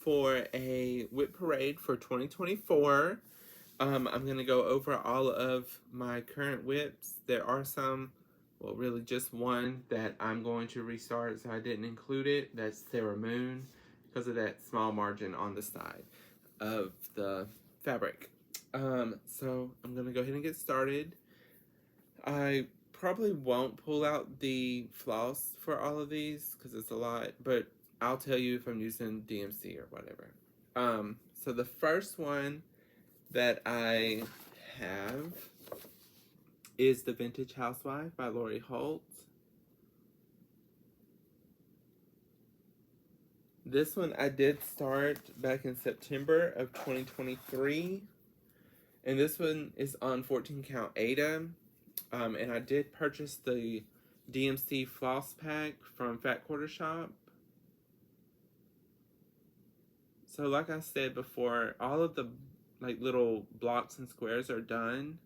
for a WIP Parade for 2024. I'm going to go over all of my current WIPs. There are some, well, really just one that I'm going to restart, so I didn't include it. That's Sarah Moon, because of that small margin on the side of the fabric. So I'm going to go ahead and get started. I probably won't pull out the floss for all of these because it's a lot, but I'll tell you if I'm using DMC or whatever. So the first one that I have is the Vintage Housewife by Lori Holt. This one I did start back in September of 2023, and this one is on 14 count Aida. And I did purchase the DMC floss pack from Fat Quarter Shop. So like I said before, all of the little blocks and squares are done.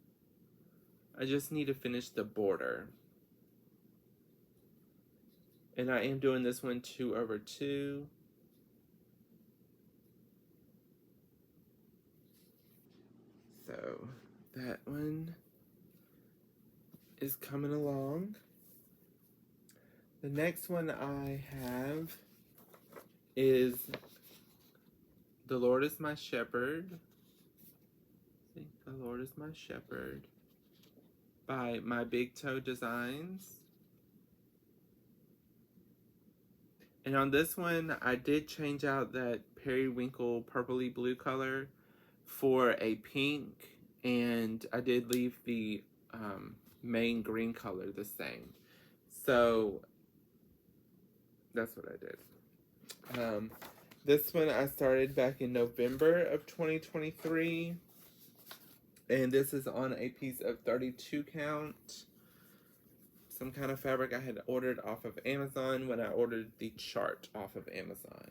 I just need to finish the border. And I am doing this one 2/2. So that one is coming along. The next one I have is The Lord is My Shepherd. See, The Lord is My Shepherd by My Big Toe Designs. And on this one, I did change out that periwinkle purpley blue color for a pink, and I did leave the main green color the same. So that's what I did. This one I started back in November of 2023, and this is on a piece of 32 count. Some kind of fabric I had ordered off of Amazon when I ordered the chart off of Amazon.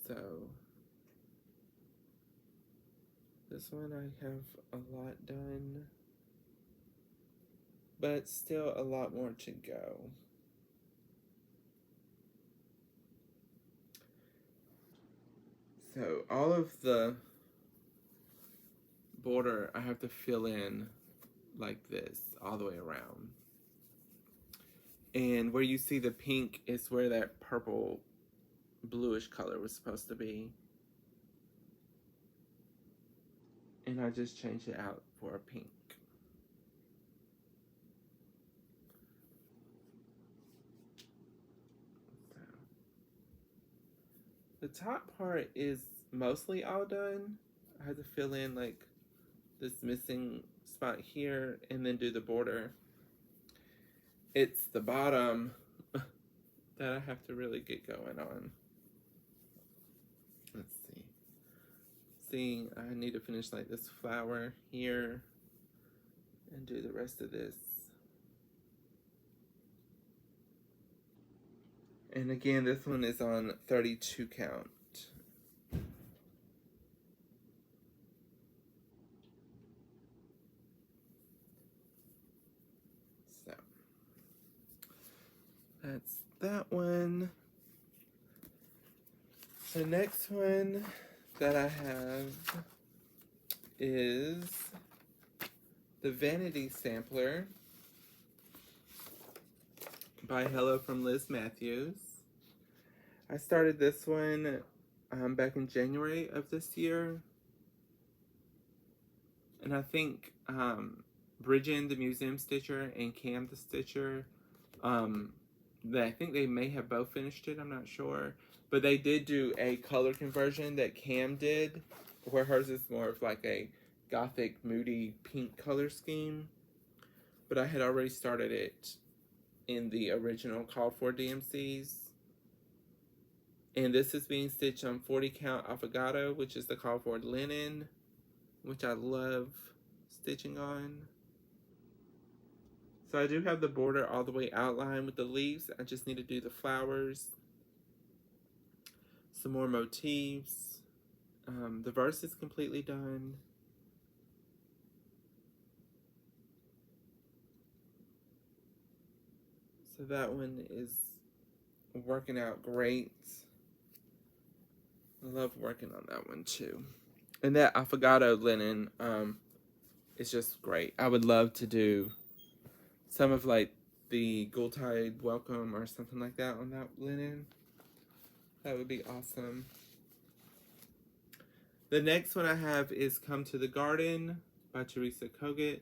So this one I have a lot done, but still a lot more to go. So all of the border I have to fill in like this all the way around. And where you see the pink is where that purple bluish color was supposed to be. And I just changed it out for a pink. So the top part is mostly all done. I had to fill in like this missing spot here and then do the border. It's the bottom that I have to really get going on. Let's see. See, I need to finish like this flower here and do the rest of this. And again, this one is on 32 count. So that's that one. The next one that I have is the Vanity Sampler by Hello from Liz Matthews. I started this one back in January of this year. And I think Bridget the Museum Stitcher and Cam the Stitcher, I think they may have both finished it, I'm not sure. But they did do a color conversion that Cam did, where hers is more of like a gothic, moody, pink color scheme. But I had already started it in the original called for DMCs. And this is being stitched on 40 count Affogato, which is the called for linen, which I love stitching on. So I do have the border all the way outlined with the leaves. I just need to do the flowers. Some more motifs. The verse is completely done. So that one is working out great. I love working on that one too. And that affogato linen is just great. I would love to do some of like the Gultide welcome or something like that on that linen. That would be awesome. The next one I have is Come to the Garden by Teresa Kogut.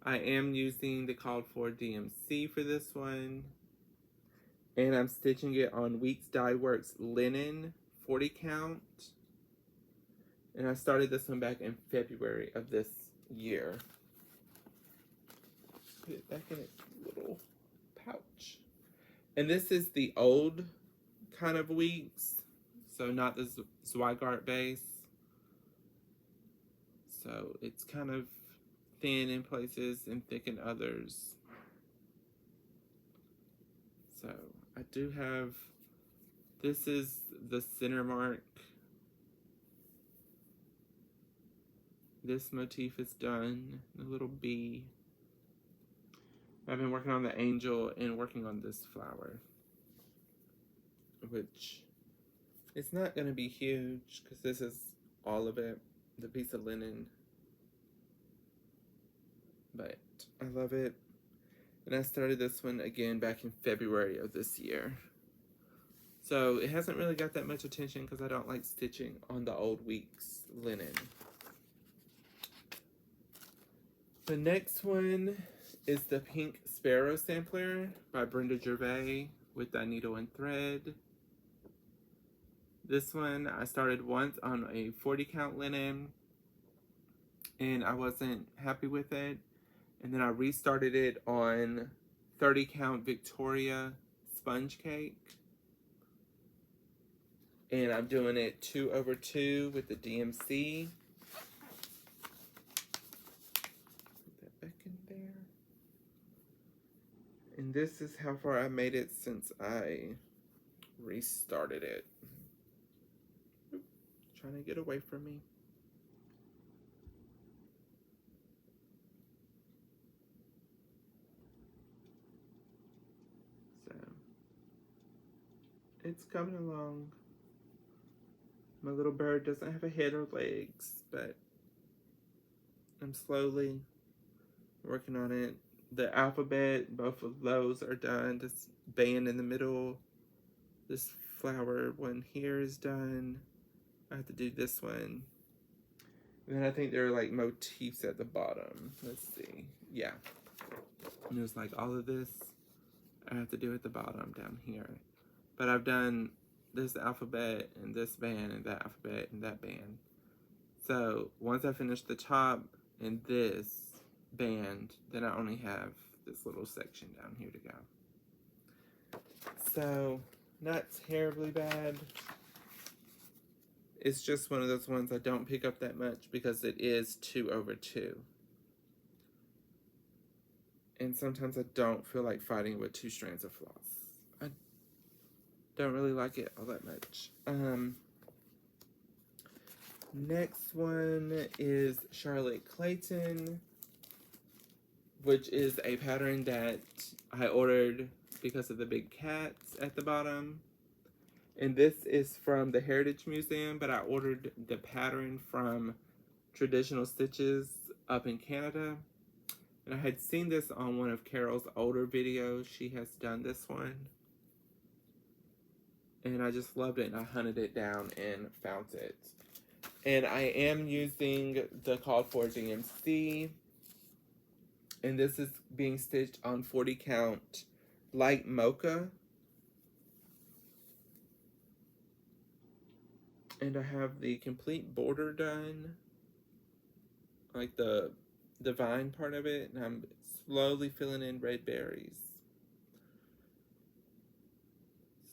I am using the called for DMC for this one. And I'm stitching it on Weeks Dye Works linen 40 count. And I started this one back in February of this year. Put it back in its little pouch. And this is the old kind of Weeks. So not the Zweigart base. So it's kind of thin in places and thick in others. So I do have, this is the center mark. This motif is done, the little bee. I've been working on the angel and working on this flower, which it's not going to be huge because this is all of it, the piece of linen. But I love it. And I started this one again back in February of this year. So it hasn't really got that much attention because I don't like stitching on the old Weeks linen. The next one is the Pink Sparrow Sampler by Brenda Gervais with Dye Needle and Thread. This one I started once on a 40 count linen and I wasn't happy with it. And then I restarted it on 30 count Victoria sponge cake. And I'm doing it 2/2 with the DMC. Put that back in there. And this is how far I made it since I restarted it. Oop, trying to get away from me. So it's coming along. My little bird doesn't have a head or legs, but I'm slowly working on it. The alphabet, both of those are done. This band in the middle, this flower one here is done. I have to do this one. And then I think there are like motifs at the bottom. Let's see. Yeah. And there's like all of this I have to do at the bottom down here. But I've done this alphabet and this band and that alphabet and that band. So once I finish the top and this band, then I only have this little section down here to go. So not terribly bad. It's just one of those ones I don't pick up that much because it is 2/2. And sometimes I don't feel like fighting with 2 strands of floss. I don't really like it all that much. Next one is Charlotte Clayton, which is a pattern that I ordered because of the big cats at the bottom. And this is from the Heritage Museum, but I ordered the pattern from Traditional Stitches up in Canada. And I had seen this on one of Carol's older videos. She has done this one. And I just loved it, and I hunted it down and found it. And I am using the called for DMC. And this is being stitched on 40 count light mocha. And I have the complete border done, like the vine part of it, and I'm slowly filling in red berries.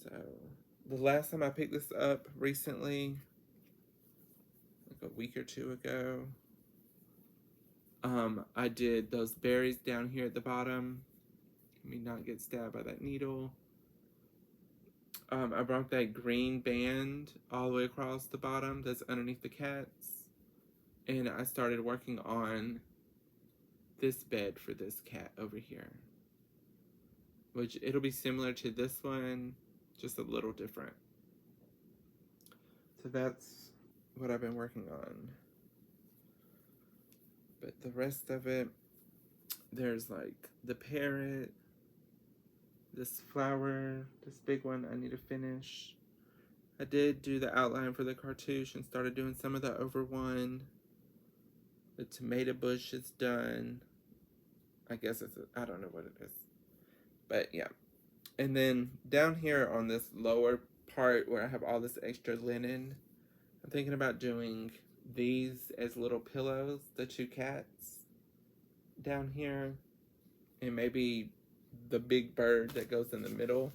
So the last time I picked this up recently, like a week or 2 ago, I did those berries down here at the bottom. Let me not get stabbed by that needle. I brought that green band all the way across the bottom that's underneath the cats. And I started working on this bed for this cat over here. Which it'll be similar to this one, just a little different. So that's what I've been working on. But the rest of it, there's like the parrot, this flower, this big one I need to finish. I did do the outline for the cartouche and started doing some of the over one. The tomato bush is done. I guess I don't know what it is. But yeah. And then down here on this lower part where I have all this extra linen, I'm thinking about doing these as little pillows, the two cats down here. And maybe the big bird that goes in the middle.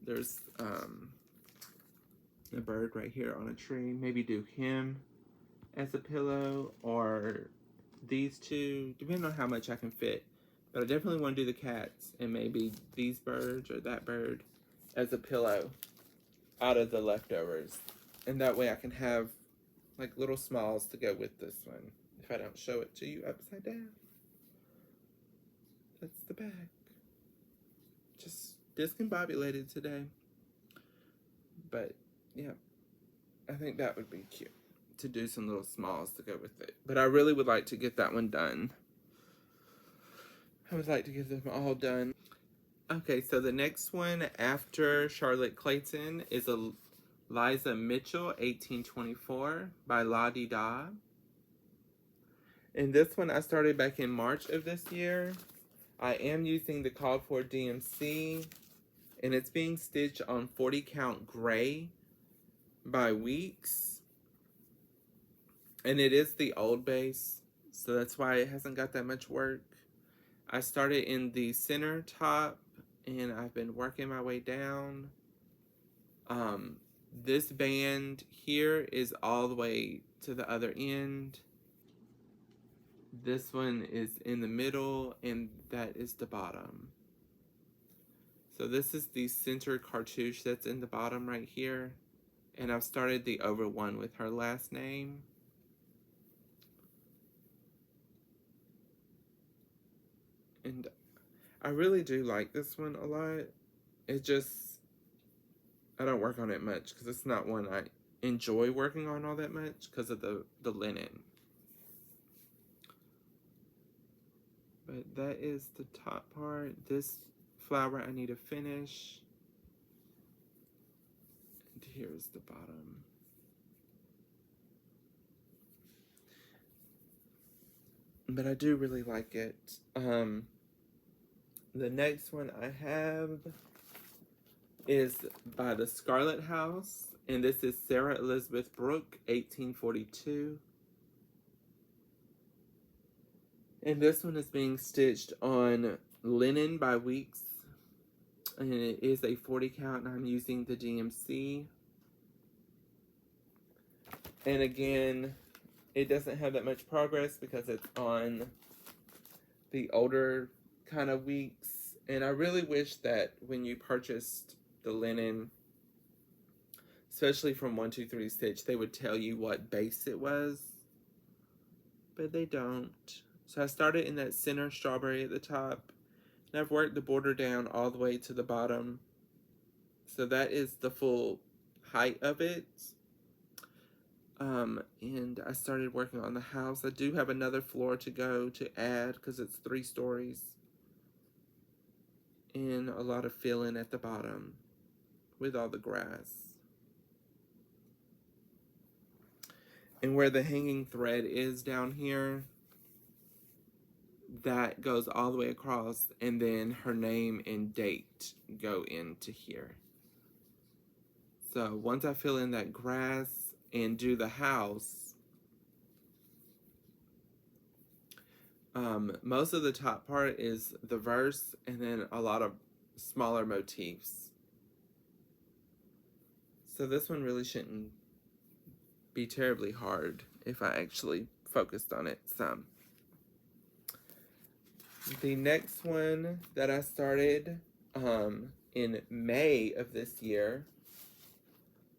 There's a bird right here on a tree. Maybe do him as a pillow, or these two, depending on how much I can fit. But I definitely want to do the cats, and maybe these birds or that bird as a pillow out of the leftovers. And that way I can have like little smalls to go with this one. If I don't show it to you upside down. That's the back. Just discombobulated today. But yeah, I think that would be cute to do some little smalls to go with it. But I really would like to get that one done. I would like to get them all done. Okay, so the next one after Charlotte Clayton is a Liza Mitchell 1824 by La Di Da. And this one I started back in March of this year. I am using the called for DMC, and it's being stitched on 40 count gray by Weeks. And it is the old base, so that's why it hasn't got that much work. I started in the center top, and I've been working my way down. This band here is all the way to the other end. This one is in the middle, and that is the bottom. So this is the center cartouche that's in the bottom right here. And I've started the over one with her last name. And I really do like this one a lot. It just, I don't work on it much because it's not one I enjoy working on all that much because of the linen. But that is the top part. This flower I need to finish. And here's the bottom. But I do really like it. The next one I have is by the Scarlet House. And this is Sarah Elizabeth Brook, 1842. And this one is being stitched on linen by Weeks. And it is a 40 count, and I'm using the DMC. And again, it doesn't have that much progress because it's on the older kind of Weeks. And I really wish that when you purchased the linen, especially from 123 Stitch, they would tell you what base it was. But they don't. So I started in that center strawberry at the top. And I've worked the border down all the way to the bottom. So that is the full height of it. And I started working on the house. I do have another floor to go to add because it's 3 stories. And a lot of filling at the bottom with all the grass. And where the hanging thread is down here, that goes all the way across, and then her name and date go into here. So once I fill in that grass and do the house, most of the top part is the verse and then a lot of smaller motifs. So this one really shouldn't be terribly hard if I actually focused on it some. The next one that I started in May of this year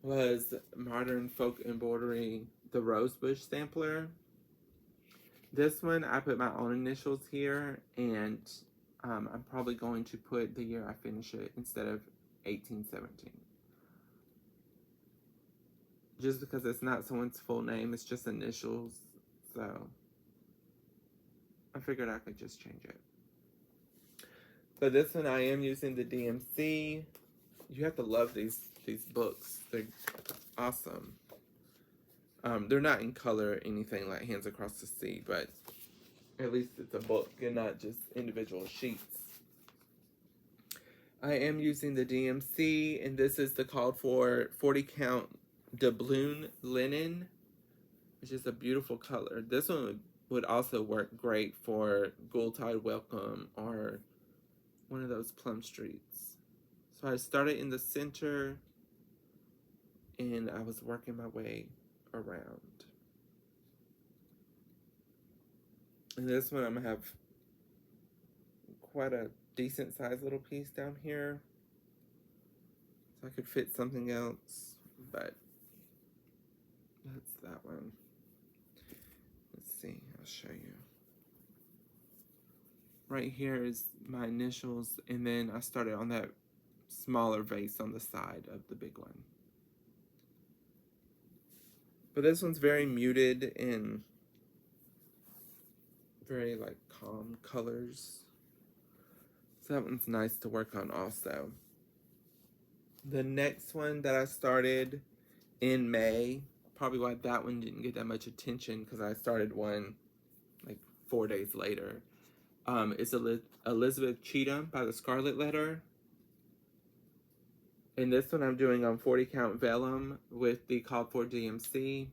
was Modern Folk Embroidery, the Rosebush Sampler. This one, I put my own initials here, and I'm probably going to put the year I finish it instead of 1817. just because it's not someone's full name, it's just initials. So I figured I could just change it. But this one I am using the DMC. You have to love these books. They're awesome. They're not in color or anything like Hands Across the Sea, but at least it's a book and not just individual sheets. I am using the DMC, and this is the called for 40 count doubloon linen, which is a beautiful color. This one would also work great for Tide Welcome or one of those plum streets. So I started in the center and I was working my way around. And this one I'm gonna have quite a decent sized little piece down here. So I could fit something else, but that's that one. Let's see, I'll show you. Right here is my initials, and then I started on that smaller vase on the side of the big one. But this one's very muted and very like calm colors. So that one's nice to work on also. The next one that I started in May, probably why that one didn't get that much attention because I started one like 4 days later. It's Elizabeth Cheatham by the Scarlet Letter. And this one I'm doing on 40 count vellum with the called for DMC.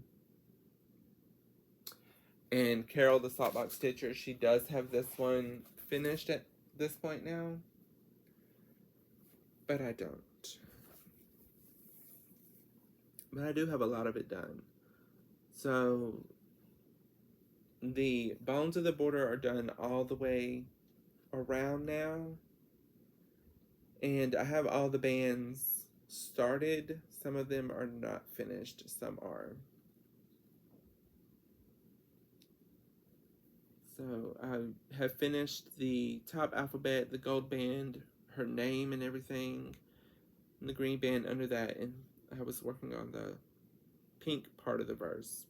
And Carol, the Saltbox Stitcher, she does have this one finished at this point now. But I don't. But I do have a lot of it done. So the bones of the border are done all the way around now. And I have all the bands started. Some of them are not finished, some are. So I have finished the top alphabet, the gold band, her name and everything, and the green band under that, and I was working on the pink part of the verse.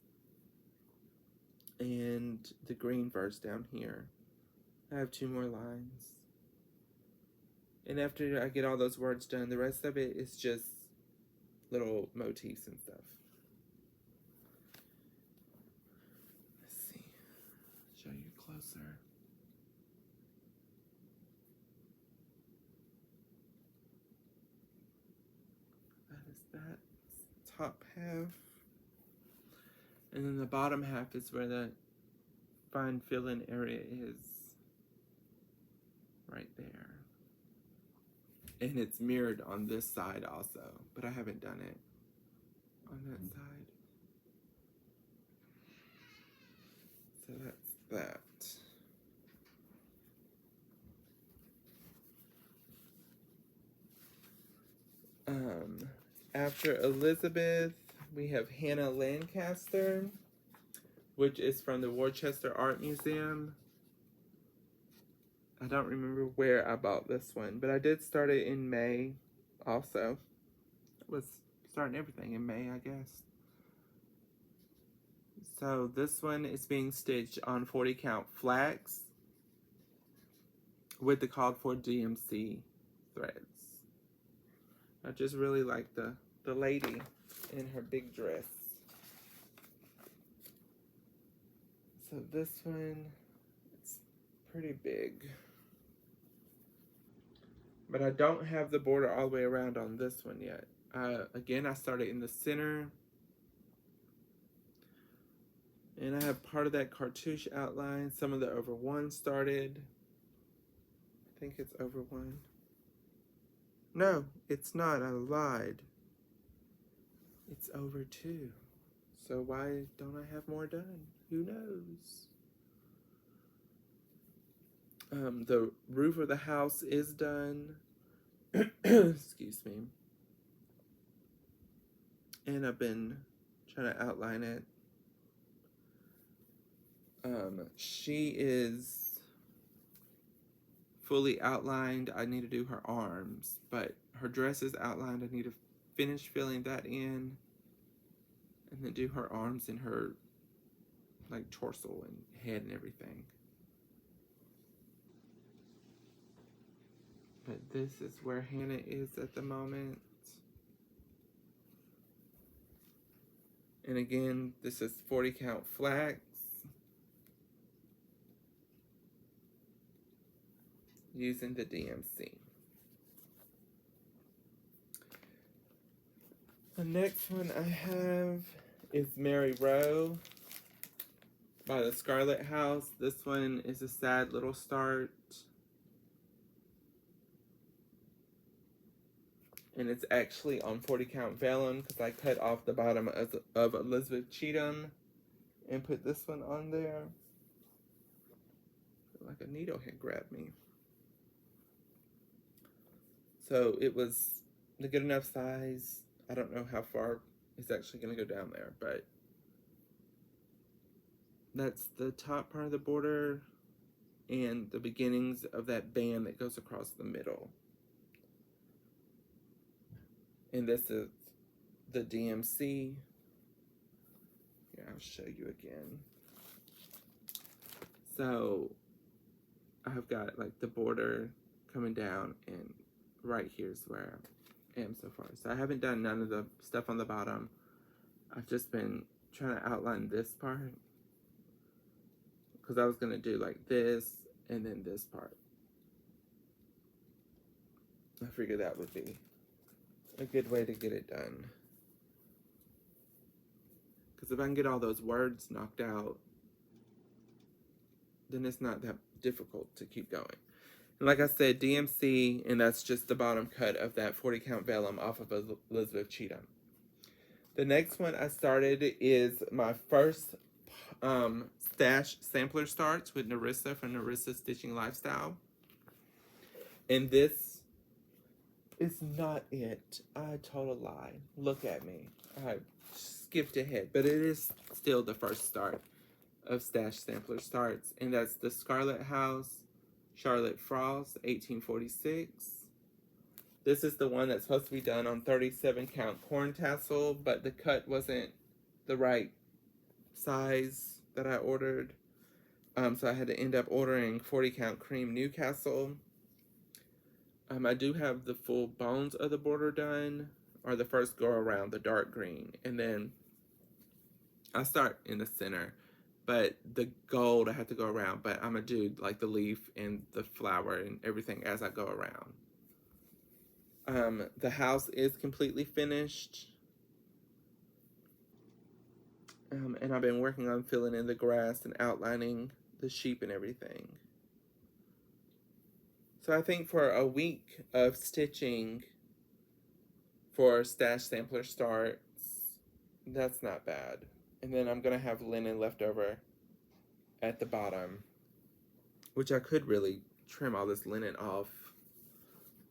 And the green verse down here. I have 2 more lines. And after I get all those words done, the rest of it is just little motifs and stuff. Let's see. Show you closer. That is that top half. And then the bottom half is where the fine fill-in area is. Right there. And it's mirrored on this side also, but I haven't done it on that side. So that's that. After Elizabeth, we have Hannah Lancaster, which is from the Worcester Art Museum. I don't remember where I bought this one, but I did start it in May also. I was starting everything in May, I guess. So this one is being stitched on 40 count flax with the called for DMC threads. I just really like the lady in her big dress. So this one, it's pretty big. But I don't have the border all the way around on this one yet. Again, I started in the center. And I have part of that cartouche outline. Some of the over 1 started. I think it's over 1. No, it's not. I lied. It's over 2. So why don't I have more done? Who knows? The roof of the house is done. Excuse me. And I've been trying to outline it. She is fully outlined. I need to do her arms, but her dress is outlined. I need to finish filling that in. and then do her arms and her like torso and head and everything. But this is where Hannah is at the moment. And again, this is 40 count flax. Using the DMC. The next one I have is Mary Rowe by the Scarlet House. This one is a sad little start. And it's actually on 40 count vellum because I cut off the bottom of Elizabeth Cheatham and put this one on there. Like a needle had grabbed me. So it was the good enough size. I don't know how far it's actually going to go down there, but that's the top part of the border and the beginnings of that band that goes across the middle. And this is the DMC. Here, I'll show you again. So I've got like the border coming down, and right here's where I am so far. So I haven't done none of the stuff on the bottom. I've just been trying to outline this part because I was going to do like this and then this part. I figured that would be a good way to get it done. Because if I can get all those words knocked out, then it's not that difficult to keep going. And like I said, DMC, and that's just the bottom cut of that 40 count vellum off of Elizabeth Cheatham. The next one I started is my first stash sampler starts with Narissa from Narissa Stitching Lifestyle. And this is not it. I told a lie. Look at me. I skipped ahead, but it is still the first start of stash sampler starts, and that's the Scarlet House Charlotte Frost 1846. This is the one that's supposed to be done on 37 count corn tassel, but the cut wasn't the right size that I ordered. So I had to end up ordering 40 count cream Newcastle. I do have the full bones of the border done, or the first go around, the dark green, and then I start in the center, but the gold I have to go around, but I'm gonna do like the leaf and the flower and everything as I go around. The house is completely finished. And I've been working on filling in the grass and outlining the sheep and everything. So I think for a week of stitching for stash sampler starts, that's not bad. And then I'm gonna have linen left over at the bottom, which I could really trim all this linen off.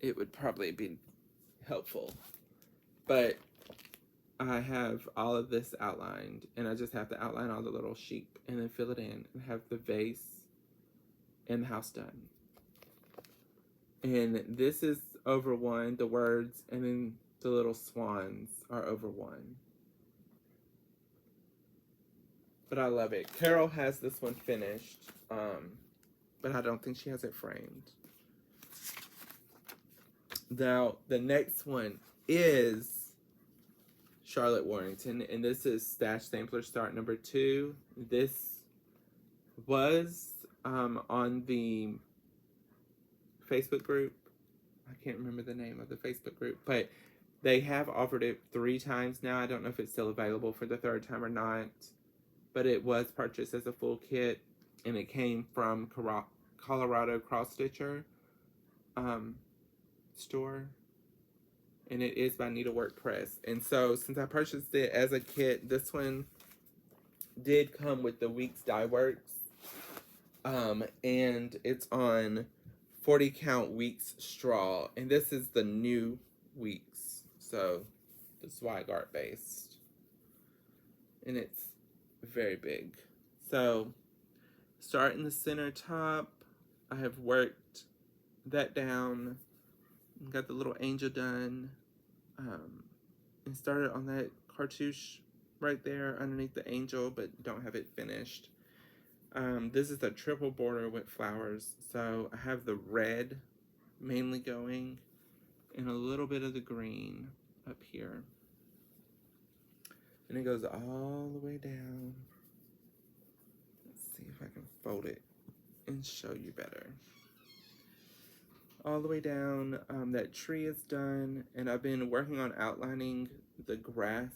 It would probably be helpful. But I have all of this outlined, and I just have to outline all the little sheep and then fill it in and have the vase and the house done. And this is over one, the words, and then the little swans are over one. But I love it. Carol has this one finished, but I don't think she has it framed. Now, the next one is Charlotte Warrington, and this is Stash Sampler Start number 2. This was on the Facebook group. I can't remember the name of the Facebook group, but they have offered it 3 times now. I don't know if it's still available for the 3rd time or not, but it was purchased as a full kit, and it came from Colorado Cross Stitcher store, and it is by Needlework Press. And so since I purchased it as a kit, this one did come with the Weeks Die Works, and it's on 40 count Weeks straw, and this is the new Weeks, so the swag art based, and it's very big. So start in the center top. I have worked that down, got the little angel done, and started on that cartouche right there underneath the angel, but don't have it finished. This is a triple border with flowers, so I have the red mainly going and a little bit of the green up here. And it goes all the way down. Let's see if I can fold it and show you better. All the way down. That tree is done, and I've been working on outlining the grass,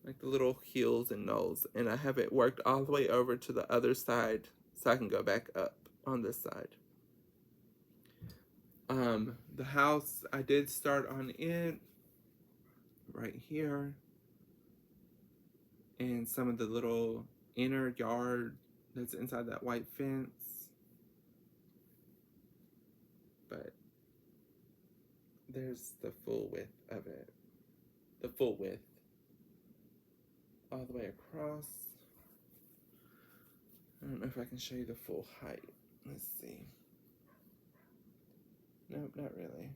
like the little hills and knolls, and I have it worked all the way over to the other side so I can go back up on this side. The house, I did start on it right here, and some of the little inner yard that's inside that white fence, but there's the full width of it, the full width all the way across. I don't know if I can show you the full height. Let's see. Nope, not really,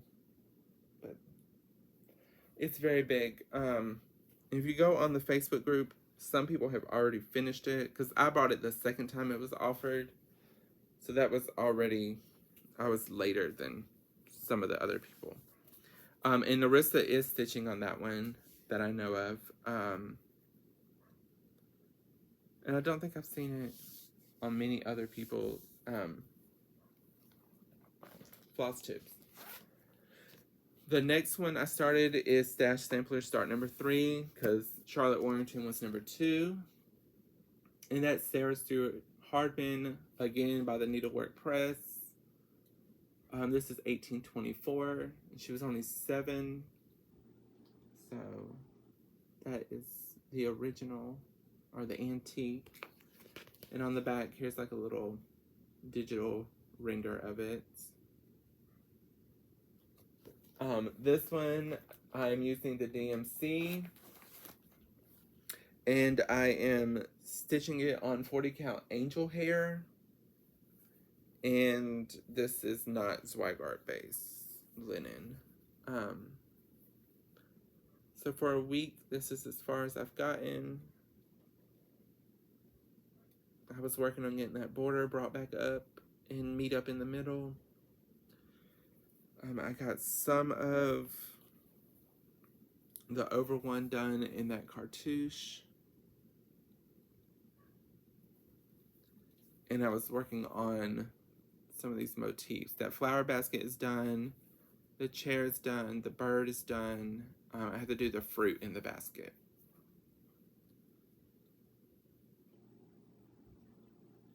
but it's very big. If you go on the Facebook group, some people have already finished it, because I bought it the second time it was offered, so that was already, I was later than some of the other people. And Narissa is stitching on that one that I know of, and I don't think I've seen it on many other people floss tips. The next one I started is Stash Sampler Start number 3, because Charlotte Warrington was number 2. And that's Sarah Stewart Hardman, again by the Needlework Press. This is 1824, and she was only 7. So that is the original, or the antique. And on the back, here's like a little digital render of it. This one, I'm using the DMC, and I am stitching it on 40 count angel hair, and this is not Zweigart base linen. So for a week, this is as far as I've gotten. I was working on getting that border brought back up and meet up in the middle. I got some of the over one done in that cartouche. And I was working on some of these motifs. That flower basket is done. The chair is done. The bird is done. I have to do the fruit in the basket.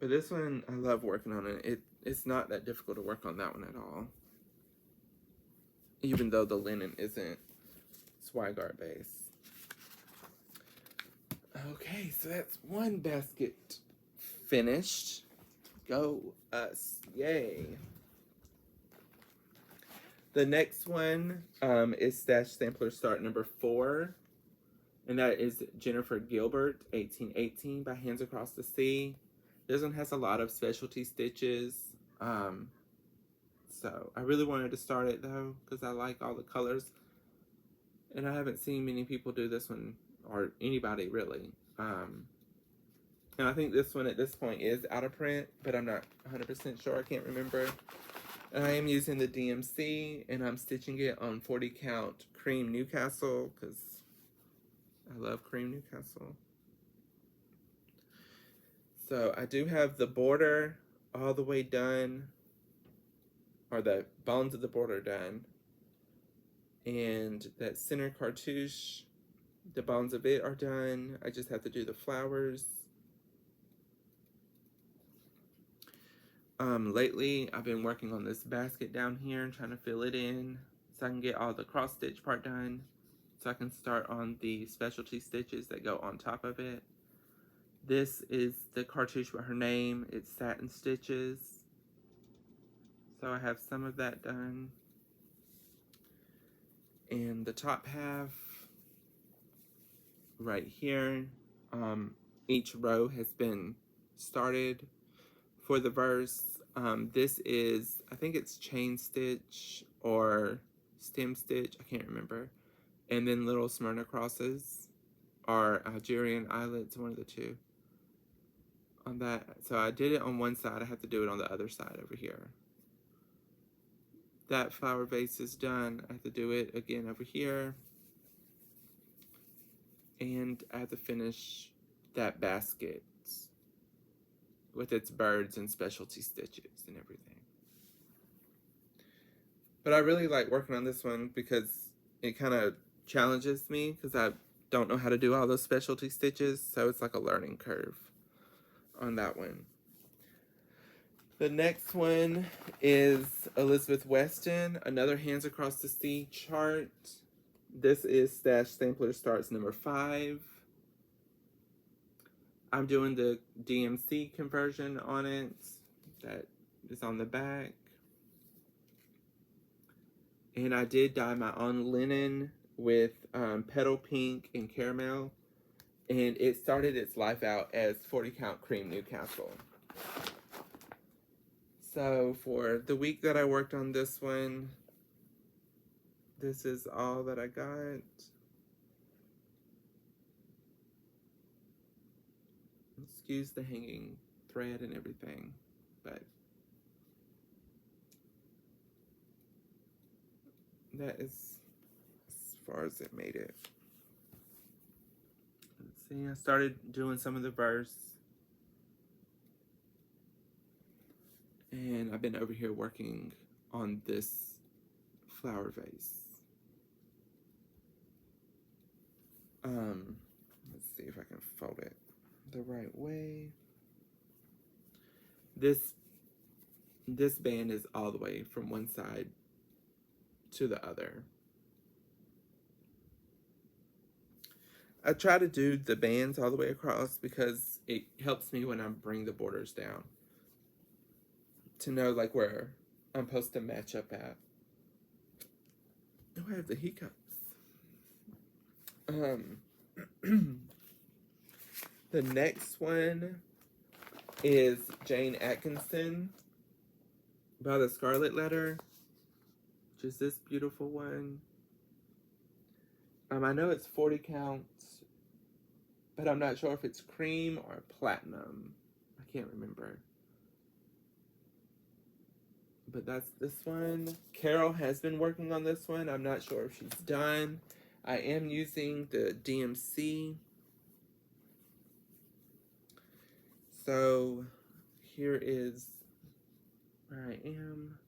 But this one, I love working on it. It's not that difficult to work on that one at all, even though the linen isn't Zweigart base. Okay, so that's one basket finished. Go us, yay. The next one is Stash Sampler Start number 4, and that is Jennifer Gilbert, 1818 by Hands Across the Sea. This one has a lot of specialty stitches. So I really wanted to start it though, because I like all the colors. And I haven't seen many people do this one, or anybody really. And I think this one at this point is out of print, but I'm not 100% sure. I can't remember. And I am using the DMC, and I'm stitching it on 40 count cream Newcastle, because I love cream Newcastle. So I do have the border all the way done, or the bones of the border done. And that center cartouche, the bones of it are done. I just have to do the flowers. Lately, I've been working on this basket down here and trying to fill it in so I can get all the cross stitch part done, so I can start on the specialty stitches that go on top of it. This is the cartouche with her name. It's satin stitches. So I have some of that done. And the top half right here, each row has been started. For the verse, this is, I think it's chain stitch or stem stitch, I can't remember. And then little Smyrna crosses, or Algerian eyelets, one of the two on that. So I did it on one side. I have to do it on the other side over here. That flower vase is done. I have to do it again over here. And I have to finish that basket with its birds and specialty stitches and everything. But I really like working on this one because it kind of challenges me because I don't know how to do all those specialty stitches. So it's like a learning curve on that one. The next one is Elizabeth Weston, another Hands Across the Sea chart. This is Stash Sampler Starts number 5. I'm doing the DMC conversion on it. That is on the back. And I did dye my own linen with petal pink and caramel. And it started its life out as 40 Count Cream Newcastle. So for the week that I worked on this one, this is all that I got. Excuse the hanging thread and everything, but that is as far as it made it. Let's see, I started doing some of the verse. And I've been over here working on this flower vase. Let's see if I can fold it the right way. This band is all the way from one side to the other. I try to do the bands all the way across because it helps me when I bring the borders down to know like where I'm supposed to match up at. Oh, I have the hiccups. The next one is Jane Atkinson by the Scarlet Letter, which is this beautiful one. I know it's 40 counts, but I'm not sure if it's cream or platinum. I can't remember. But that's this one. Carol has been working on this one. I'm not sure if she's done. I am using the DMC. So here is where I am.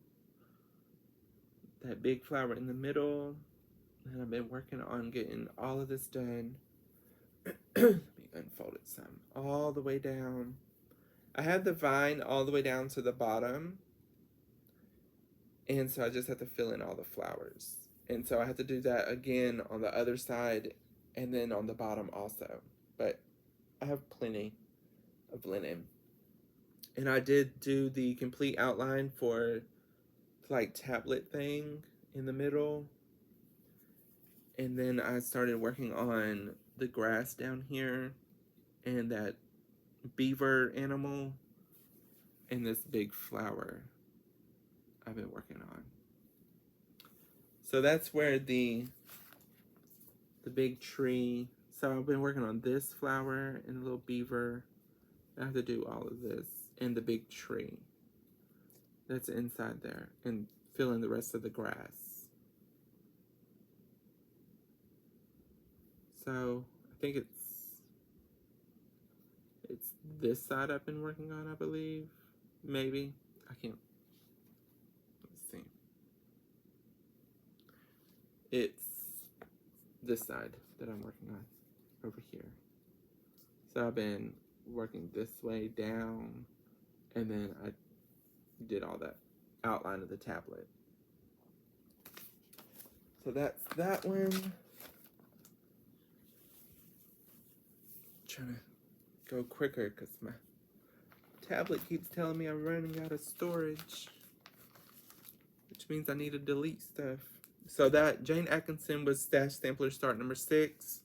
That big flower in the middle. And I've been working on getting all of this done. Let me unfold it some. All the way down. I had the vine all the way down to the bottom. And so I just have to fill in all the flowers. And so I have to do that again on the other side and then on the bottom also. But I have plenty of linen. And I did do the complete outline for like tablet thing in the middle. And then I started working on the grass down here and that beaver animal and this big flower I've been working on. So that's where the big tree. So I've been working on this flower and a little beaver. I have to do all of this and the big tree that's inside there and fill in the rest of the grass. So I think it's this side I've been working on, I believe. Maybe. I can't. Let's see. It's this side that I'm working on over here. So I've been working this way down, and then I did all that outline of the tablet. So that's that one. Trying to go quicker because my tablet keeps telling me I'm running out of storage, which means I need to delete stuff. So that Jane Atkinson was Stash Sampler Start number 6.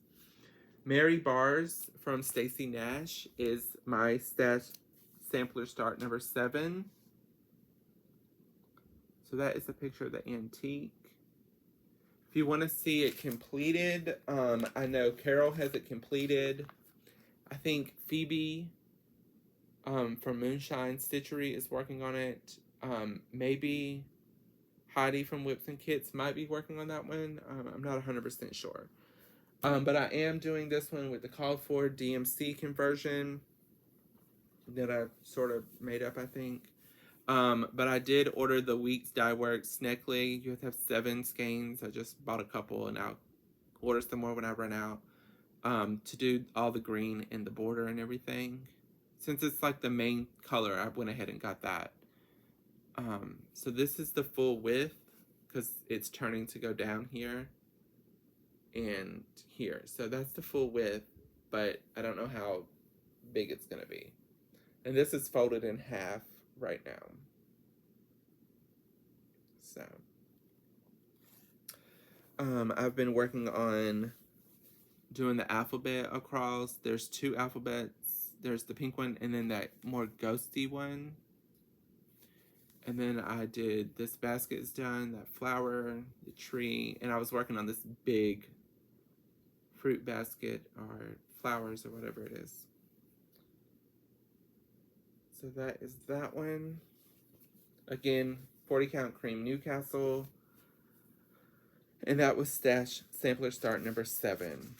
Mary Bars from Stacy Nash is my Stash Sampler Start number 7. So that is a picture of the antique. If you want to see it completed, I know Carol has it completed. I think Phoebe from Moonshine Stitchery is working on it. Maybe Heidi from Whips and Kits might be working on that one. I'm not 100% sure. But I am doing this one with the called for DMC conversion that I sort of made up, I think. But I did order the Weeks Dye Works Sneckley. You have to have 7 skeins. I just bought a couple and I'll order some more when I run out. To do all the green in the border and everything. Since it's like the main color, I went ahead and got that. So this is the full width because it's turning to go down here and here. So that's the full width, but I don't know how big it's gonna be. And this is folded in half right now. So I've been working on doing the alphabet across. There's 2 alphabets. There's the pink one and then that more ghosty one. And then I did this basket is done, that flower, the tree, and I was working on this big fruit basket or flowers or whatever it is. So that is that one. Again, 40 count cream Newcastle. And that was stash sampler start number 7.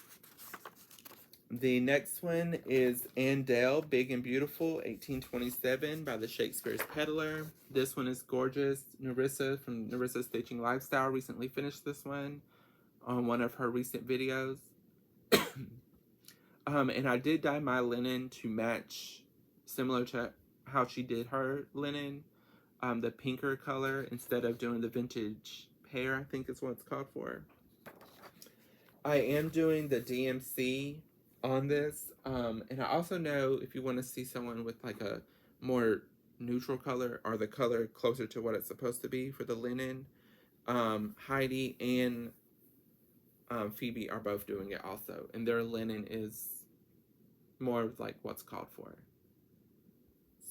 The next one is Andale, Big and Beautiful, 1827 by the Shakespeare's Peddler. This one is gorgeous. Narissa from Narissa's Stitching Lifestyle recently finished this one on one of her recent videos. And I did dye my linen to match, similar to how she did her linen, the pinker color instead of doing the vintage pear, I think is what it's called for. I am doing the DMC on this, and I also know if you want to see someone with like a more neutral color or the color closer to what it's supposed to be for the linen, Heidi and Phoebe are both doing it also, and their linen is more like what's called for.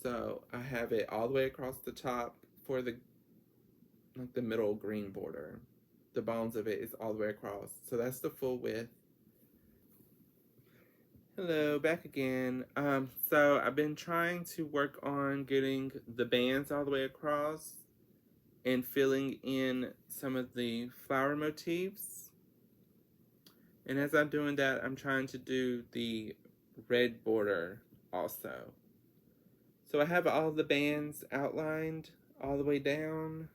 So I have it all the way across the top for the like the middle green border. The bones of it is all the way across, so that's the full width. Hello, back again. So I've been trying to work on getting the bands all the way across and filling in some of the flower motifs. And as I'm doing that, I'm trying to do the red border also. So I have all the bands outlined all the way down.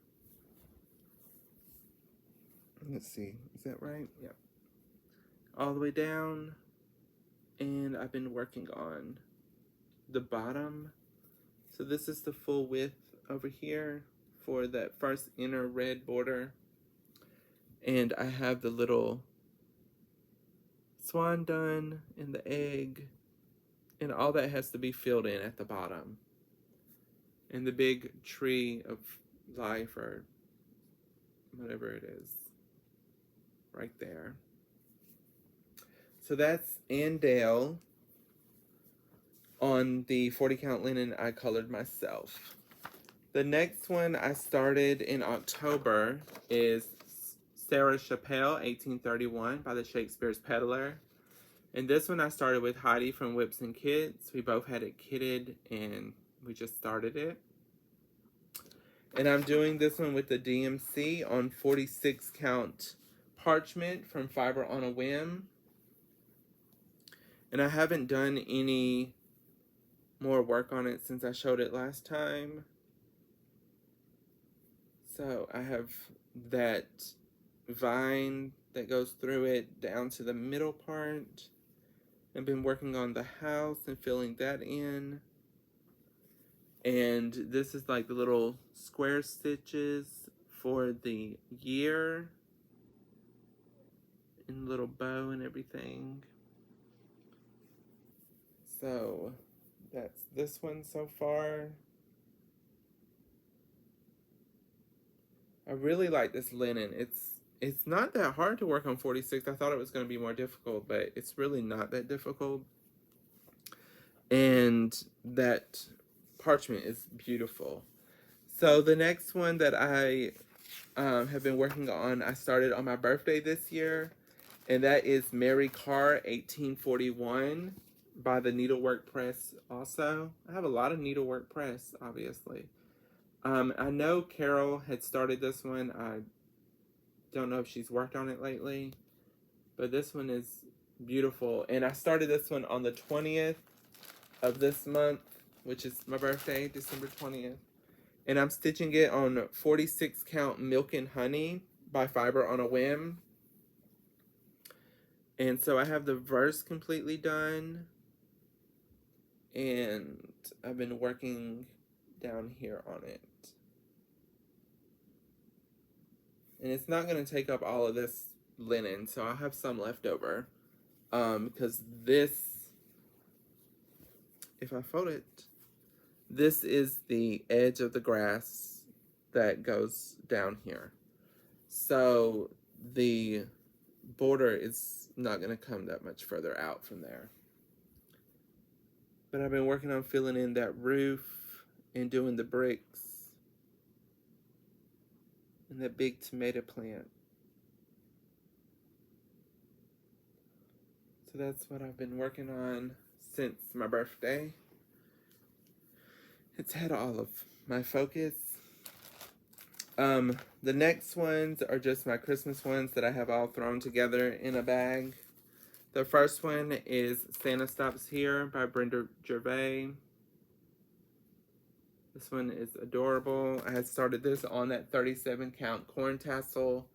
Let's see, is that right? Yep. All the way down. And I've been working on the bottom. So this is the full width over here for that first inner red border. And I have the little swan done in the egg. And all that has to be filled in at the bottom. And the big tree of life or whatever it is right there. So that's Andale. On the 40 count linen I colored myself. The next one I started in October is Sarah Chappelle, 1831 by the Shakespeare's Peddler. And this one I started with Heidi from Whips and Kits. We both had it kitted and we just started it. And I'm doing this one with the DMC on 46 count parchment from Fiber on a Whim. And I haven't done any more work on it since I showed it last time. So I have that vine that goes through it down to the middle part. I've been working on the house and filling that in. And this is like the little square stitches for the year. And little bow and everything. So that's this one so far. I really like this linen. It's not that hard to work on 46. I thought it was going to be more difficult, but it's really not that difficult. And that parchment is beautiful. So the next one that I have been working on, I started on my birthday this year, and that is Mary Carr 1841 by the Needlework Press also. I have a lot of Needlework Press, obviously. I know Carol had started this one. I don't know if she's worked on it lately, but this one is beautiful. And I started this one on the 20th of this month, which is my birthday, December 20th. And I'm stitching it on 46 count Milk and Honey by Fiber on a Whim. And so I have the verse completely done, and I've been working down here on it. And it's not going to take up all of this linen, so I'll have some left over. Because this, if I fold it, this is the edge of the grass that goes down here. So the border is not going to come that much further out from there. But I've been working on filling in that roof and doing the bricks and that big tomato plant. So that's what I've been working on since my birthday. It's had all of my focus. The next ones are just my Christmas ones that I have all thrown together in a bag. The first one is Santa Stops Here by Brenda Gervais. This one is adorable. I had started this on that 37 count corn tassel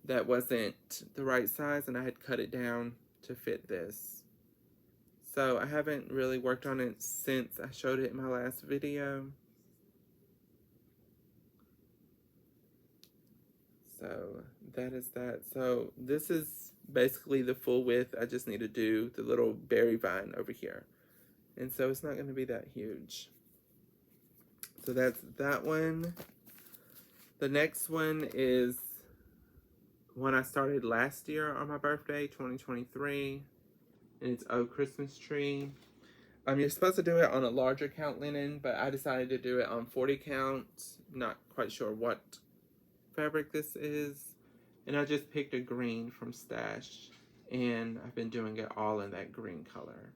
that wasn't the right size, and I had cut it down to fit this. So I haven't really worked on it since I showed it in my last video. So that is that. So this is basically the full width. I just need to do the little berry vine over here. And so it's not going to be that huge. So that's that one. The next one is one I started last year on my birthday, 2023. And it's Oh Christmas Tree. You're supposed to do it on a larger count linen, but I decided to do it on 40 count. Not quite sure what fabric this is. And I just picked a green from Stash, and I've been doing it all in that green color.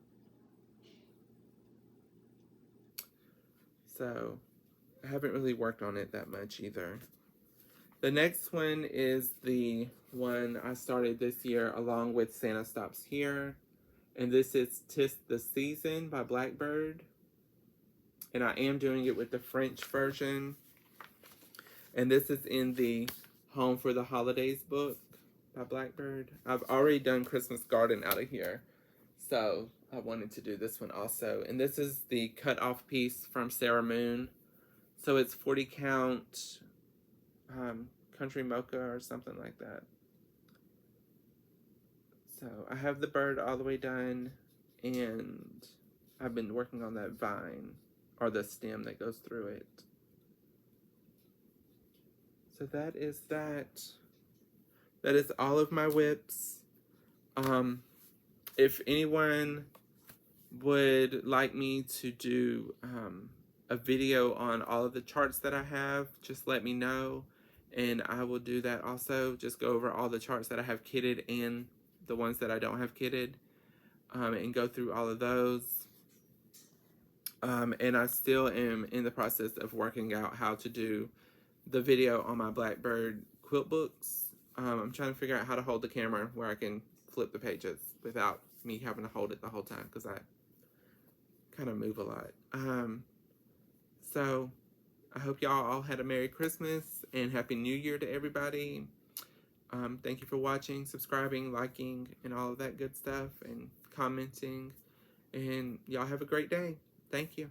So I haven't really worked on it that much either. The next one is the one I started this year along with Santa Stops Here. And this is 'Tis the Season by Blackbird. And I am doing it with the French version. And this is in the Home for the Holidays book by Blackbird. I've already done Christmas Garden out of here, so I wanted to do this one also. And this is the cut off piece from Sarah Moon. So it's 40 count Country Mocha or something like that. So I have the bird all the way done, and I've been working on that vine or the stem that goes through it. So that is that. That is all of my WIPs. If anyone would like me to do a video on all of the charts that I have, just let me know, and I will do that also. Just go over all the charts that I have kitted and the ones that I don't have kitted, and go through all of those. And I still am in the process of working out how to do the video on my Blackbird quilt books. I'm trying to figure out how to hold the camera where I can flip the pages without me having to hold it the whole time, because I kind of move a lot. So I hope y'all all had a Merry Christmas and Happy New Year to everybody. Thank you for watching, subscribing, liking, and all of that good stuff, and commenting. And y'all have a great day. Thank you.